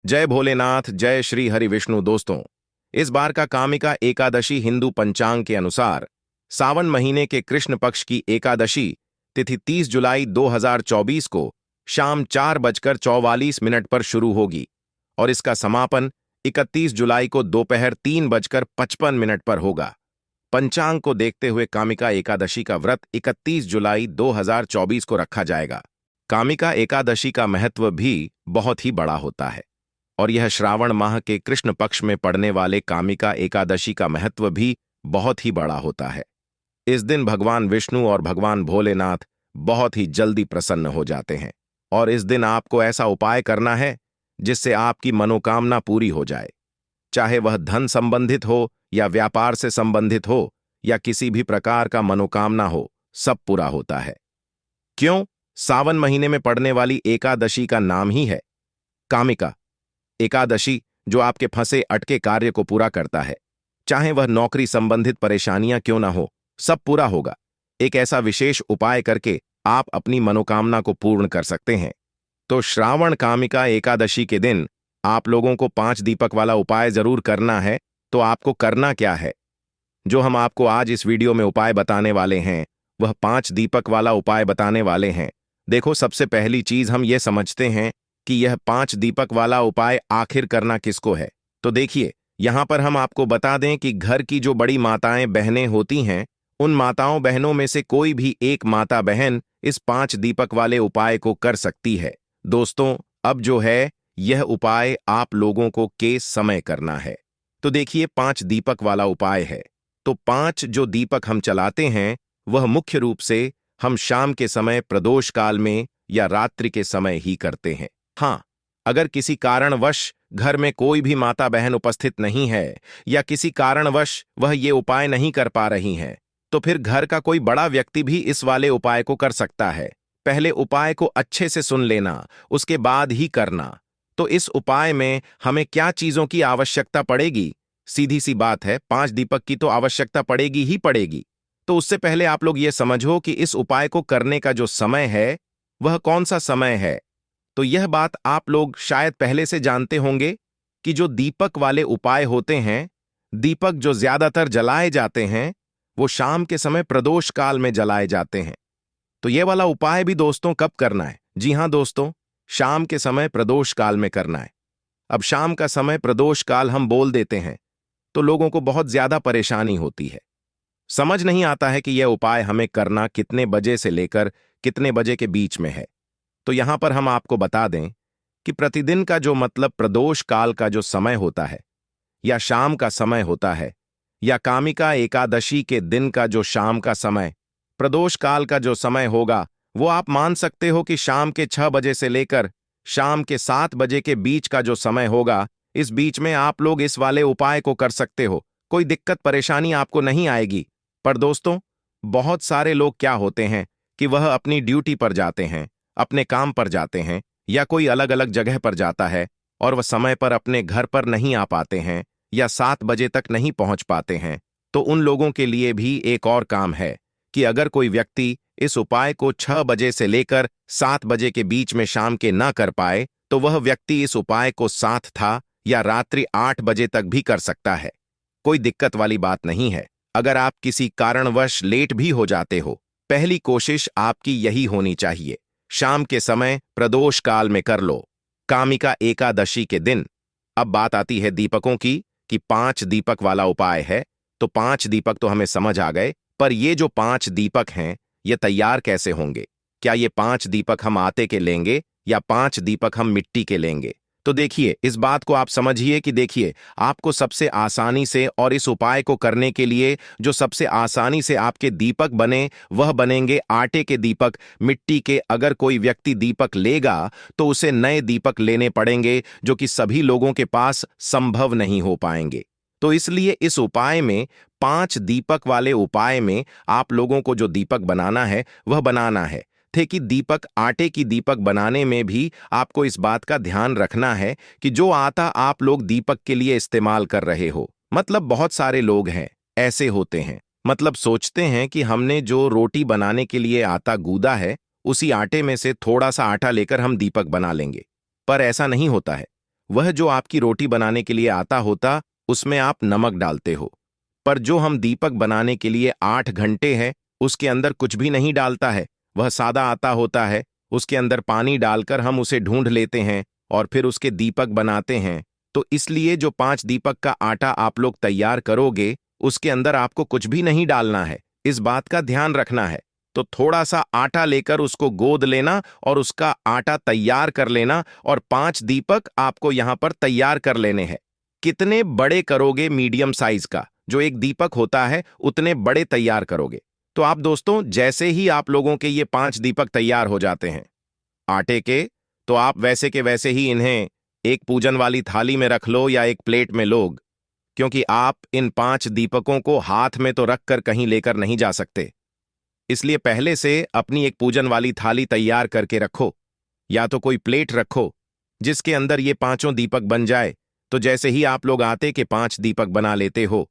जय भोलेनाथ, जय श्री हरि विष्णु। दोस्तों, इस बार का कामिका एकादशी हिंदू पंचांग के अनुसार सावन महीने के कृष्ण पक्ष की एकादशी तिथि 30 जुलाई 2024 को शाम 4:44 पर शुरू होगी और इसका समापन 31 जुलाई को दोपहर 3:55 पर होगा। पंचांग को देखते हुए कामिका एकादशी का व्रत 31 जुलाई 2024 को रखा जाएगा। कामिका एकादशी का महत्व भी बहुत ही बड़ा होता है और यह श्रावण माह के कृष्ण पक्ष में पड़ने वाले कामिका एकादशी का महत्व भी बहुत ही बड़ा होता है। इस दिन भगवान विष्णु और भगवान भोलेनाथ बहुत ही जल्दी प्रसन्न हो जाते हैं और इस दिन आपको ऐसा उपाय करना है जिससे आपकी मनोकामना पूरी हो जाए, चाहे वह धन संबंधित हो या व्यापार से संबंधित हो या किसी भी प्रकार का मनोकामना हो, सब पूरा होता है। क्यों? सावन महीने में पड़ने वाली एकादशी का नाम ही है कामिका एकादशी, जो आपके फंसे अटके कार्य को पूरा करता है। चाहे वह नौकरी संबंधित परेशानियां क्यों ना हो, सब पूरा होगा। एक ऐसा विशेष उपाय करके आप अपनी मनोकामना को पूर्ण कर सकते हैं। तो श्रावण कामिका एकादशी के दिन आप लोगों को 5 दीपक वाला उपाय जरूर करना है। तो आपको करना क्या है? जो हम आपको आज इस वीडियो में उपाय बताने वाले हैं, वह 5 दीपक वाला उपाय बताने वाले हैं। देखो, सबसे पहली चीज हम ये समझते हैं कि यह 5 दीपक वाला उपाय आखिर करना किसको है। तो देखिए, यहां पर हम आपको बता दें कि घर की जो बड़ी माताएं बहनें होती हैं, उन माताओं बहनों में से कोई भी एक माता बहन इस 5 दीपक वाले उपाय को कर सकती है। दोस्तों, अब जो है यह उपाय आप लोगों को किस समय करना है। तो देखिए, 5 दीपक वाला उपाय है। तो 5 जो दीपक हम चलाते हैं वह मुख्य रूप से हम शाम के समय प्रदोष काल में या रात्रि के समय ही करते हैं। हाँ, अगर किसी कारणवश घर में कोई भी माता बहन उपस्थित नहीं है या किसी कारणवश वह ये उपाय नहीं कर पा रही हैं, तो फिर घर का कोई बड़ा व्यक्ति भी इस वाले उपाय को कर सकता है। पहले उपाय को अच्छे से सुन लेना, उसके बाद ही करना। तो इस उपाय में हमें क्या चीजों की आवश्यकता पड़ेगी? सीधी सी बात है, 5 दीपक की तो आवश्यकता पड़ेगी ही पड़ेगी। तो उससे पहले आप लोग ये समझो कि इस उपाय को करने का जो समय है वह कौन सा समय है। तो यह बात आप लोग शायद पहले से जानते होंगे कि जो दीपक वाले उपाय होते हैं, दीपक जो ज्यादातर जलाए जाते हैं, वो शाम के समय प्रदोष काल में जलाए जाते हैं। तो यह वाला उपाय भी दोस्तों कब करना है? जी हां दोस्तों, शाम के समय प्रदोष काल में करना है। अब शाम का समय प्रदोष काल हम बोल देते हैं तो लोगों को बहुत ज्यादा परेशानी होती है। समझ नहीं आता है कि यह उपाय हमें करना कितने बजे से लेकर कितने बजे के बीच में है। तो यहां पर हम आपको बता दें कि प्रतिदिन का जो मतलब प्रदोष काल का जो समय होता है या शाम का समय होता है या कामिका एकादशी के दिन का जो शाम का समय प्रदोष काल का जो समय होगा, वो आप मान सकते हो कि शाम के 6 बजे से लेकर शाम के 7 बजे के बीच का जो समय होगा, इस बीच में आप लोग इस वाले उपाय को कर सकते हो। कोई दिक्कत परेशानी आपको नहीं आएगी। पर दोस्तों, बहुत सारे लोग क्या होते हैं कि वह अपनी ड्यूटी पर जाते हैं, अपने काम पर जाते हैं या कोई अलग अलग जगह पर जाता है और वह समय पर अपने घर पर नहीं आ पाते हैं या 7 बजे तक नहीं पहुंच पाते हैं। तो उन लोगों के लिए भी एक और काम है कि अगर कोई व्यक्ति इस उपाय को 6 बजे से लेकर 7 बजे के बीच में शाम के ना कर पाए, तो वह व्यक्ति इस उपाय को 7 था या रात्रि 8 बजे तक भी कर सकता है। कोई दिक्कत वाली बात नहीं है। अगर आप किसी कारणवश लेट भी हो जाते हो, पहली कोशिश आपकी यही होनी चाहिए, शाम के समय प्रदोष काल में कर लो, कामिका एकादशी के दिन। अब बात आती है दीपकों की कि 5 दीपक वाला उपाय है। तो 5 दीपक तो हमें समझ आ गए, पर ये जो 5 दीपक हैं, ये तैयार कैसे होंगे? क्या ये 5 दीपक हम आटे के लेंगे या 5 दीपक हम मिट्टी के लेंगे? तो देखिए, इस बात को आप समझिए कि देखिए, आपको सबसे आसानी से और इस उपाय को करने के लिए जो सबसे आसानी से आपके दीपक बने वह बनेंगे आटे के दीपक। मिट्टी के अगर कोई व्यक्ति दीपक लेगा तो उसे नए दीपक लेने पड़ेंगे, जो कि सभी लोगों के पास संभव नहीं हो पाएंगे। तो इसलिए इस उपाय में 5 दीपक वाले उपाय में आप लोगों को जो दीपक बनाना है वह बनाना है। थे कि दीपक आटे की दीपक बनाने में भी आपको इस बात का ध्यान रखना है कि जो आटा आप लोग दीपक के लिए इस्तेमाल कर रहे हो, मतलब बहुत सारे लोग हैं ऐसे होते हैं, मतलब सोचते हैं कि हमने जो रोटी बनाने के लिए आटा गूंदा है उसी आटे में से थोड़ा सा आटा लेकर हम दीपक बना लेंगे। पर ऐसा नहीं होता है। वह जो आपकी रोटी बनाने के लिए आता होता, उसमें आप नमक डालते हो। पर जो हम दीपक बनाने के लिए 8 घंटे हैं, उसके अंदर कुछ भी नहीं डालता है। वह सादा आता होता है, उसके अंदर पानी डालकर हम उसे ढूंढ लेते हैं और फिर उसके दीपक बनाते हैं। तो इसलिए जो 5 दीपक का आटा आप लोग तैयार करोगे, उसके अंदर आपको कुछ भी नहीं डालना है। इस बात का ध्यान रखना है। तो थोड़ा सा आटा लेकर उसको गोद लेना और उसका आटा तैयार कर लेना, और 5 दीपक आपको यहां पर तैयार कर लेने हैं। कितने बड़े करोगे? मीडियम साइज का जो एक दीपक होता है, उतने बड़े तैयार करोगे। तो आप दोस्तों, जैसे ही आप लोगों के ये 5 दीपक तैयार हो जाते हैं आटे के, तो आप वैसे के वैसे ही इन्हें एक पूजन वाली थाली में रख लो या एक प्लेट में लोग, क्योंकि आप इन 5 दीपकों को हाथ में तो रखकर कहीं लेकर नहीं जा सकते। इसलिए पहले से अपनी एक पूजन वाली थाली तैयार करके रखो, या तो कोई प्लेट रखो जिसके अंदर ये 5 दीपक बन जाए। तो जैसे ही आप लोग आटे के 5 दीपक बना लेते हो,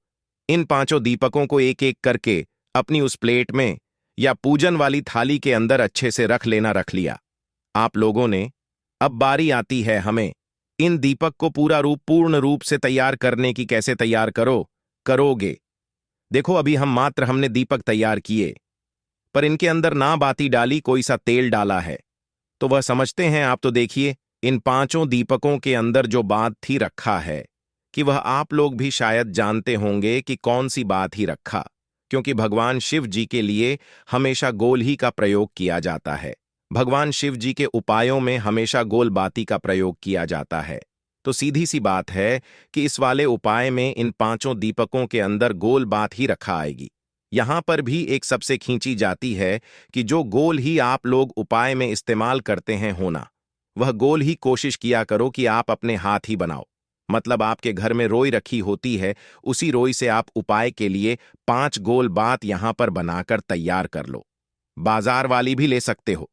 इन 5 दीपकों को एक एक करके अपनी उस प्लेट में या पूजन वाली थाली के अंदर अच्छे से रख लेना। रख लिया आप लोगों ने, अब बारी आती है हमें इन दीपक को पूर्ण रूप से तैयार करने की। कैसे तैयार करोगे? देखो, अभी हमने दीपक तैयार किए, पर इनके अंदर ना बाती डाली, कोई सा तेल डाला है, तो वह समझते हैं आप। तो देखिए, इन 5 दीपकों के अंदर जो बात थी रखा है, कि वह आप लोग भी शायद जानते होंगे कि कौन सी बात ही रखा, क्योंकि भगवान शिव जी के लिए हमेशा गोल ही का प्रयोग किया जाता है। भगवान शिव जी के उपायों में हमेशा गोल बाती का प्रयोग किया जाता है। तो सीधी सी बात है कि इस वाले उपाय में इन 5 दीपकों के अंदर गोल बात ही रखा आएगी। यहां पर भी एक सबसे खींची जाती है कि जो गोल ही आप लोग उपाय में इस्तेमाल करते हैं होना, वह गोल ही कोशिश किया करो कि आप अपने हाथ ही बनाओ। मतलब आपके घर में रोई रखी होती है, उसी रोई से आप उपाय के लिए 5 गोल बात यहां पर बनाकर तैयार कर लो। बाजार वाली भी ले सकते हो,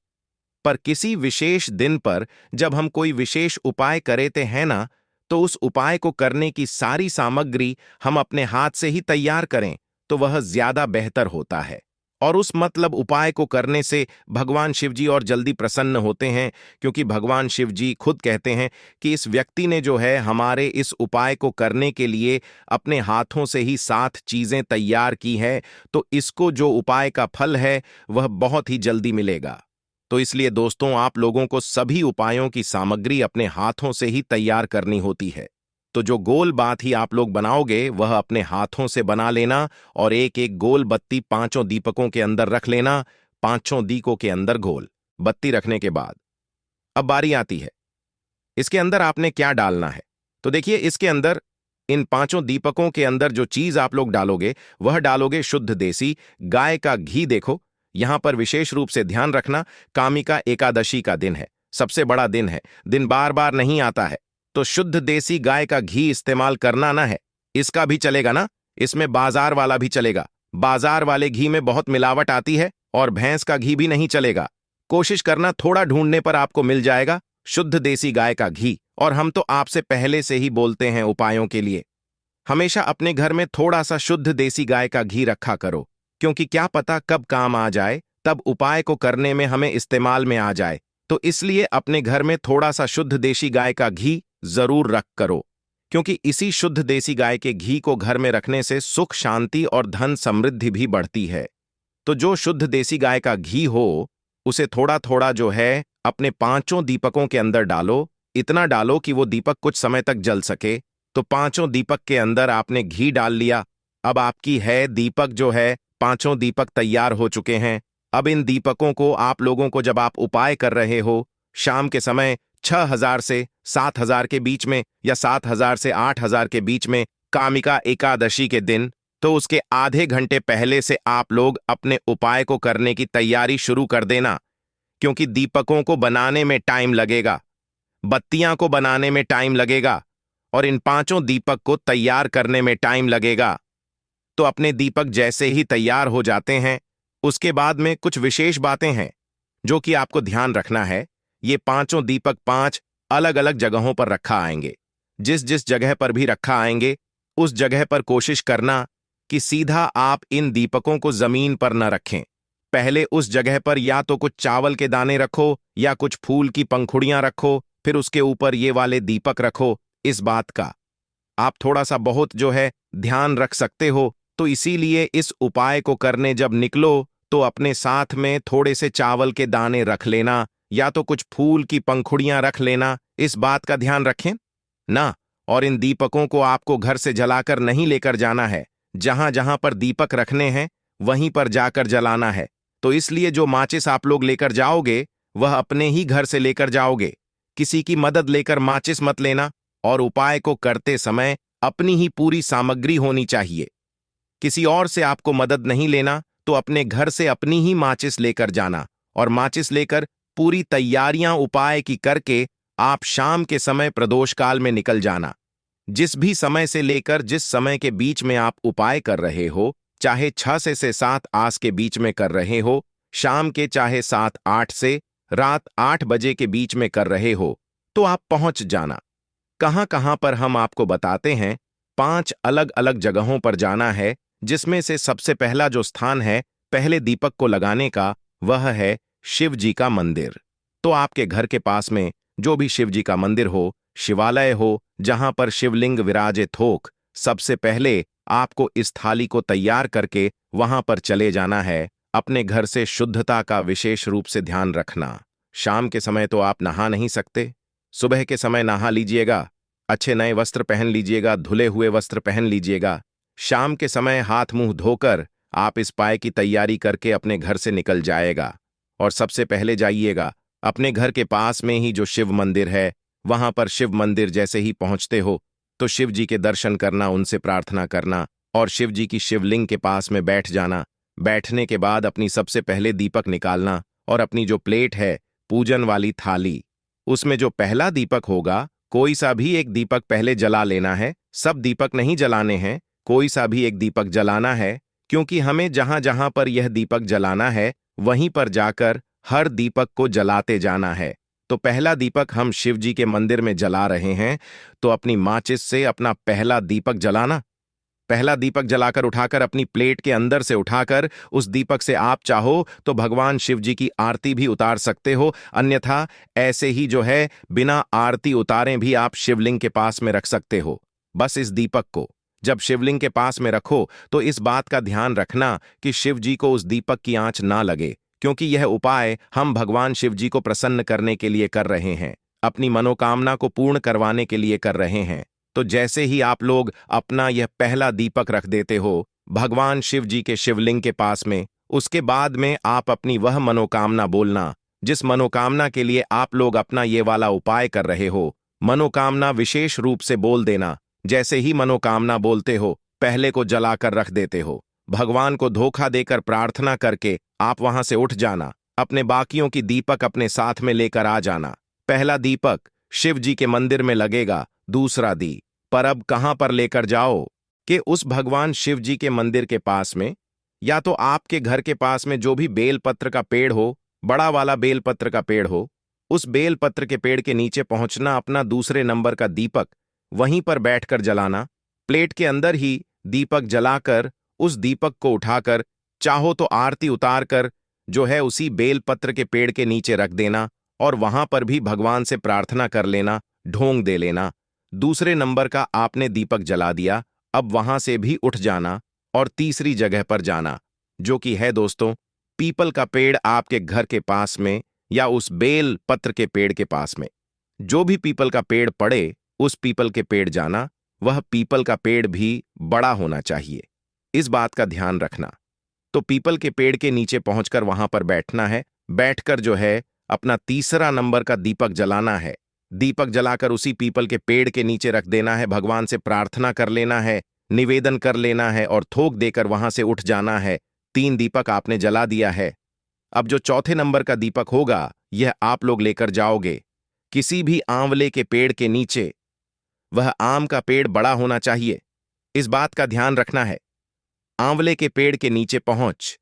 पर किसी विशेष दिन पर जब हम कोई विशेष उपाय करते हैं ना, तो उस उपाय को करने की सारी सामग्री हम अपने हाथ से ही तैयार करें, तो वह ज्यादा बेहतर होता है। और उस मतलब उपाय को करने से भगवान शिव जी और जल्दी प्रसन्न होते हैं, क्योंकि भगवान शिव जी खुद कहते हैं कि इस व्यक्ति ने जो है हमारे इस उपाय को करने के लिए अपने हाथों से ही 7 चीजें तैयार की है, तो इसको जो उपाय का फल है वह बहुत ही जल्दी मिलेगा। तो इसलिए दोस्तों, आप लोगों को सभी उपायों की सामग्री अपने हाथों से ही तैयार करनी होती है। तो जो गोल बात ही आप लोग बनाओगे, वह अपने हाथों से बना लेना और एक एक गोल बत्ती 5 दीपकों के अंदर रख लेना। 5 दीपकों के अंदर गोल बत्ती रखने के बाद अब बारी आती है इसके अंदर आपने क्या डालना है। तो देखिए, इसके अंदर इन 5 दीपकों के अंदर जो चीज आप लोग डालोगे, वह डालोगे शुद्ध देसी गाय का घी। देखो, यहां पर विशेष रूप से ध्यान रखना, कामिका एकादशी का दिन है, सबसे बड़ा दिन है, दिन बार बार नहीं आता है, तो शुद्ध देसी गाय का घी इस्तेमाल करना ना है। इसका भी चलेगा ना, इसमें बाजार वाला भी चलेगा। बाजार वाले घी में बहुत मिलावट आती है, और भैंस का घी भी नहीं चलेगा। कोशिश करना, थोड़ा ढूंढने पर आपको मिल जाएगा शुद्ध देसी गाय का घी। और हम तो आपसे पहले से ही बोलते हैं, उपायों के लिए हमेशा अपने घर में थोड़ा सा शुद्ध देसी गाय का घी रखा करो, क्योंकि क्या पता कब काम आ जाए, तब उपाय को करने में हमें इस्तेमाल में आ जाए। तो इसलिए अपने घर में थोड़ा सा शुद्ध देसी गाय का घी जरूर रख करो, क्योंकि इसी शुद्ध देसी गाय के घी को घर में रखने से सुख, शांति और धन समृद्धि भी बढ़ती है। तो जो शुद्ध देसी गाय का घी हो, उसे थोड़ा थोड़ा जो है अपने 5 दीपकों के अंदर डालो। इतना डालो कि वो दीपक कुछ समय तक जल सके। तो 5 दीपक के अंदर आपने घी डाल लिया। अब आपकी है दीपक जो है, 5 दीपक तैयार हो चुके हैं। अब इन दीपकों को आप लोगों को, जब आप उपाय कर रहे हो शाम के समय, 6,000 से 7,000 के बीच में या 7,000 से 8,000 के बीच में, कामिका एकादशी के दिन, तो उसके आधे घंटे पहले से आप लोग अपने उपाय को करने की तैयारी शुरू कर देना, क्योंकि दीपकों को बनाने में टाइम लगेगा, बत्तियां को बनाने में टाइम लगेगा, और इन 5 दीपक को तैयार करने में टाइम लगेगा। तो अपने दीपक जैसे ही तैयार हो जाते हैं, उसके बाद में कुछ विशेष बातें हैं जो कि आपको ध्यान रखना है। ये 5 दीपक 5 अलग अलग जगहों पर रखा आएंगे। जिस जिस जगह पर भी रखा आएंगे, उस जगह पर कोशिश करना कि सीधा आप इन दीपकों को जमीन पर न रखें। पहले उस जगह पर या तो कुछ चावल के दाने रखो या कुछ फूल की पंखुड़ियां रखो, फिर उसके ऊपर ये वाले दीपक रखो। इस बात का आप थोड़ा सा बहुत जो है ध्यान रख सकते हो। तो इसीलिए इस उपाय को करने जब निकलो तो अपने साथ में थोड़े से चावल के दाने रख लेना, या तो कुछ फूल की पंखुड़ियां रख लेना। इस बात का ध्यान रखें ना। और इन दीपकों को आपको घर से जलाकर नहीं लेकर जाना है, जहां जहां पर दीपक रखने हैं वहीं पर जाकर जलाना है। तो इसलिए जो माचिस आप लोग लेकर जाओगे वह अपने ही घर से लेकर जाओगे, किसी की मदद लेकर माचिस मत लेना। और उपाय को करते समय अपनी ही पूरी सामग्री होनी चाहिए, किसी और से आपको मदद नहीं लेना। तो अपने घर से अपनी ही माचिस लेकर जाना, और माचिस लेकर पूरी तैयारियां उपाय की करके आप शाम के समय प्रदोष काल में निकल जाना। जिस भी समय से लेकर जिस समय के बीच में आप उपाय कर रहे हो, चाहे 6 से 7 आस के बीच में कर रहे हो, शाम के चाहे 7-8 से रात 8 बजे के बीच में कर रहे हो, तो आप पहुंच जाना। कहां कहां पर हम आपको बताते हैं। 5 अलग अलग जगहों पर जाना है, जिसमें से सबसे पहला जो स्थान है पहले दीपक को लगाने का, वह है शिव जी का मंदिर। तो आपके घर के पास में जो भी शिव जी का मंदिर हो, शिवालय हो, जहां पर शिवलिंग विराजित हो, सबसे पहले आपको इस थाली को तैयार करके वहां पर चले जाना है। अपने घर से शुद्धता का विशेष रूप से ध्यान रखना। शाम के समय तो आप नहा नहीं सकते, सुबह के समय नहा लीजिएगा, अच्छे नए वस्त्र पहन लीजिएगा, धुले हुए वस्त्र पहन लीजिएगा। शाम के समय हाथ मुंह धोकर आप इस पाय की तैयारी करके अपने घर से निकल जाएगा। और सबसे पहले जाइएगा अपने घर के पास में ही जो शिव मंदिर है, वहां पर शिव मंदिर जैसे ही पहुंचते हो तो शिव जी के दर्शन करना, उनसे प्रार्थना करना, और शिव जी की शिवलिंग के पास में बैठ जाना। बैठने के बाद अपनी सबसे पहले दीपक निकालना, और अपनी जो प्लेट है पूजन वाली थाली, उसमें जो पहला दीपक होगा, कोई सा भी एक दीपक पहले जला लेना है। सब दीपक नहीं जलाने हैं, कोई सा भी एक दीपक जलाना है, क्योंकि हमें जहां जहां पर यह दीपक जलाना है वहीं पर जाकर हर दीपक को जलाते जाना है। तो पहला दीपक हम शिव जी के मंदिर में जला रहे हैं, तो अपनी माचिस से अपना पहला दीपक जलाना। पहला दीपक जलाकर उठाकर अपनी प्लेट के अंदर से उठाकर उस दीपक से आप चाहो तो भगवान शिव जी की आरती भी उतार सकते हो, अन्यथा ऐसे ही जो है बिना आरती उतारे भी आप शिवलिंग के पास में रख सकते हो। बस इस दीपक को जब शिवलिंग के पास में रखो तो इस बात का ध्यान रखना कि शिव जी को उस दीपक की आंच ना लगे, क्योंकि यह उपाय हम भगवान शिव जी को प्रसन्न करने के लिए कर रहे हैं, अपनी मनोकामना को पूर्ण करवाने के लिए कर रहे हैं। तो जैसे ही आप लोग अपना यह पहला दीपक रख देते हो भगवान शिव जी के शिवलिंग के पास में, उसके बाद में आप अपनी वह मनोकामना बोलना जिस मनोकामना के लिए आप लोग अपना ये वाला उपाय कर रहे हो। मनोकामना विशेष रूप से बोल देना। जैसे ही मनोकामना बोलते हो पहले को जलाकर रख देते हो। भगवान को धोखा देकर प्रार्थना करके आप वहां से उठ जाना, अपने बाकियों की दीपक अपने साथ में लेकर आ जाना। पहला दीपक शिव जी के मंदिर में लगेगा, दूसरा दी पर अब कहां पर लेकर जाओ कि उस भगवान शिव जी के मंदिर के पास में, या तो आपके घर के पास में जो भी बेलपत्र का पेड़ हो, बड़ा वाला बेलपत्र का पेड़ हो, उस बेलपत्र के पेड़ के नीचे पहुंचना, अपना दूसरे नंबर का दीपक वहीं पर बैठकर जलाना। प्लेट के अंदर ही दीपक जलाकर उस दीपक को उठाकर चाहो तो आरती उतारकर जो है उसी बेलपत्र के पेड़ के नीचे रख देना, और वहां पर भी भगवान से प्रार्थना कर लेना, ढोंग दे लेना। दूसरे नंबर का आपने दीपक जला दिया, अब वहां से भी उठ जाना और तीसरी जगह पर जाना, जो कि है दोस्तों पीपल का पेड़ आपके घर के पास में, या उस बेल पत्र के पेड़ के पास में। जो भी पीपल का पेड़ पड़े उस पीपल के पेड़ जाना, वह पीपल का पेड़ भी बड़ा होना चाहिए, इस बात का ध्यान रखना। तो पीपल के पेड़ के नीचे पहुंचकर वहां पर बैठना है। बैठकर जो है अपना तीसरा नंबर का दीपक जलाना है। दीपक जलाकर उसी पीपल के पेड़ के नीचे रख देना है, भगवान से प्रार्थना कर लेना है, निवेदन कर लेना है और थोक देकर वहां से उठ जाना है। 3 दीपक आपने जला दिया है। अब जो चौथे नंबर का दीपक होगा यह आप लोग लेकर जाओगे किसी भी आंवले के पेड़ के नीचे। वह आम का पेड़ बड़ा होना चाहिए, इस बात का ध्यान रखना है। आंवले के पेड़ के नीचे पहुंच,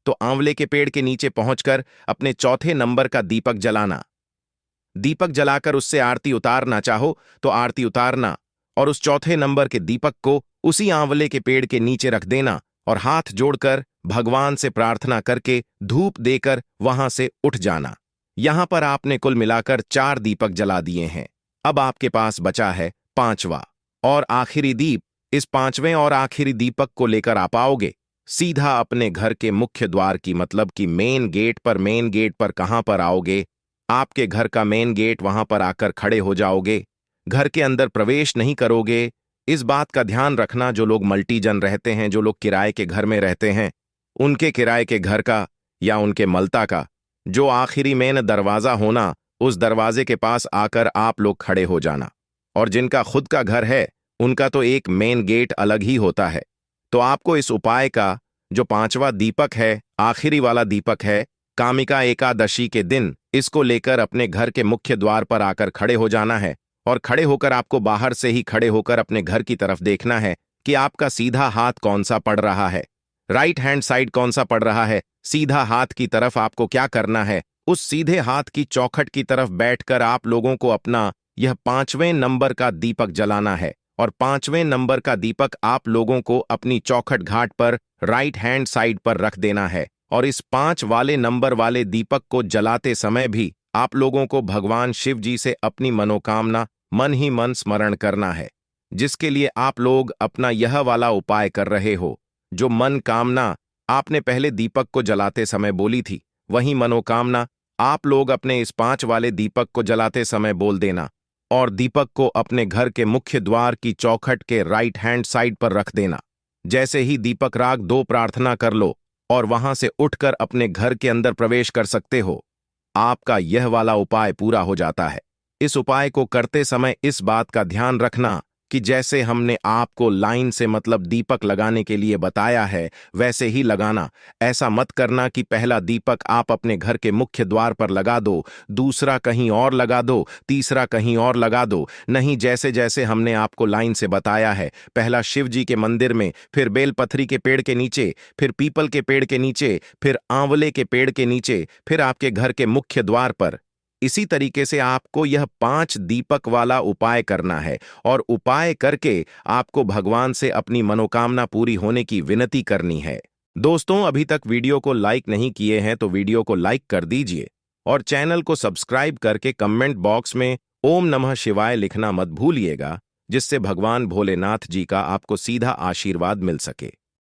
तो आंवले के पेड़ के नीचे पहुंचकर अपने चौथे नंबर का दीपक जलाना। दीपक जलाकर उससे आरती उतारना चाहो तो आरती उतारना, और उस चौथे नंबर के दीपक को उसी आंवले के पेड़ के नीचे रख देना और हाथ जोड़कर भगवान से प्रार्थना करके धूप देकर वहां से उठ जाना। यहां पर आपने कुल मिलाकर 4 दीपक जला दिए हैं। अब आपके पास बचा है 5वां और आखिरी दीप। इस 5वें और आखिरी दीपक को लेकर आप आओगे सीधा अपने घर के मुख्य द्वार की, मतलब कि मेन गेट पर। मेन गेट पर कहां पर आओगे? आपके घर का मेन गेट, वहां पर आकर खड़े हो जाओगे। घर के अंदर प्रवेश नहीं करोगे। इस बात का ध्यान रखना, जो लोग मल्टीजन रहते हैं, जो लोग किराए के घर में रहते हैं, उनके किराए के घर का या उनके मल्ता का जो आखिरी मेन दरवाजा होना, उस दरवाजे के पास आकर आप लोग खड़े हो जाना। और जिनका खुद का घर है, उनका तो एक मेन गेट अलग ही होता है। तो आपको इस उपाय का, जो 5वां दीपक है, आखिरी वाला दीपक है, कामिका एकादशी के दिन इसको लेकर अपने घर के मुख्य द्वार पर आकर खड़े हो जाना है। और खड़े होकर आपको बाहर से ही खड़े होकर अपने घर की तरफ देखना है कि आपका सीधा हाथ कौन सा पड़ रहा है, राइट हैंड साइड कौन सा पड़ रहा है। सीधा हाथ की तरफ आपको क्या करना है? उस सीधे हाथ की चौखट की तरफ बैठकर आप लोगों को अपना यह 5वें नंबर का दीपक जलाना है। और 5वें नंबर का दीपक आप लोगों को अपनी चौखट घाट पर राइट हैंड साइड पर रख देना है। और इस 5 वाले नंबर वाले दीपक को जलाते समय भी आप लोगों को भगवान शिव जी से अपनी मनोकामना मन ही मन स्मरण करना है, जिसके लिए आप लोग अपना यह वाला उपाय कर रहे हो। जो मन कामना आपने पहले दीपक को जलाते समय बोली थी, वही मनोकामना आप लोग अपने इस 5 वाले दीपक को जलाते समय बोल देना। और दीपक को अपने घर के मुख्य द्वार की चौखट के राइट हैंड साइड पर रख देना। जैसे ही दीपक राग 2 प्रार्थना कर लो और वहां से उठकर अपने घर के अंदर प्रवेश कर सकते हो। आपका यह वाला उपाय पूरा हो जाता है। इस उपाय को करते समय इस बात का ध्यान रखना कि जैसे हमने आपको लाइन से, मतलब दीपक लगाने के लिए बताया है, वैसे ही लगाना। ऐसा मत करना कि पहला दीपक आप अपने घर के मुख्य द्वार पर लगा दो, दूसरा कहीं और लगा दो, तीसरा कहीं और लगा दो। नहीं, जैसे जैसे हमने आपको लाइन से बताया है, पहला शिव जी के मंदिर में, फिर बेलपथरी के पेड़ के नीचे, फिर पीपल के पेड़ के नीचे, फिर आंवले के पेड़ के नीचे, फिर आपके घर के मुख्य द्वार पर। इसी तरीके से आपको यह 5 दीपक वाला उपाय करना है। और उपाय करके आपको भगवान से अपनी मनोकामना पूरी होने की विनती करनी है। दोस्तों, अभी तक वीडियो को लाइक नहीं किए हैं तो वीडियो को लाइक कर दीजिए और चैनल को सब्सक्राइब करके कमेंट बॉक्स में ओम नमः शिवाय लिखना मत भूलिएगा, जिससे भगवान भोलेनाथ जी का आपको सीधा आशीर्वाद मिल सके।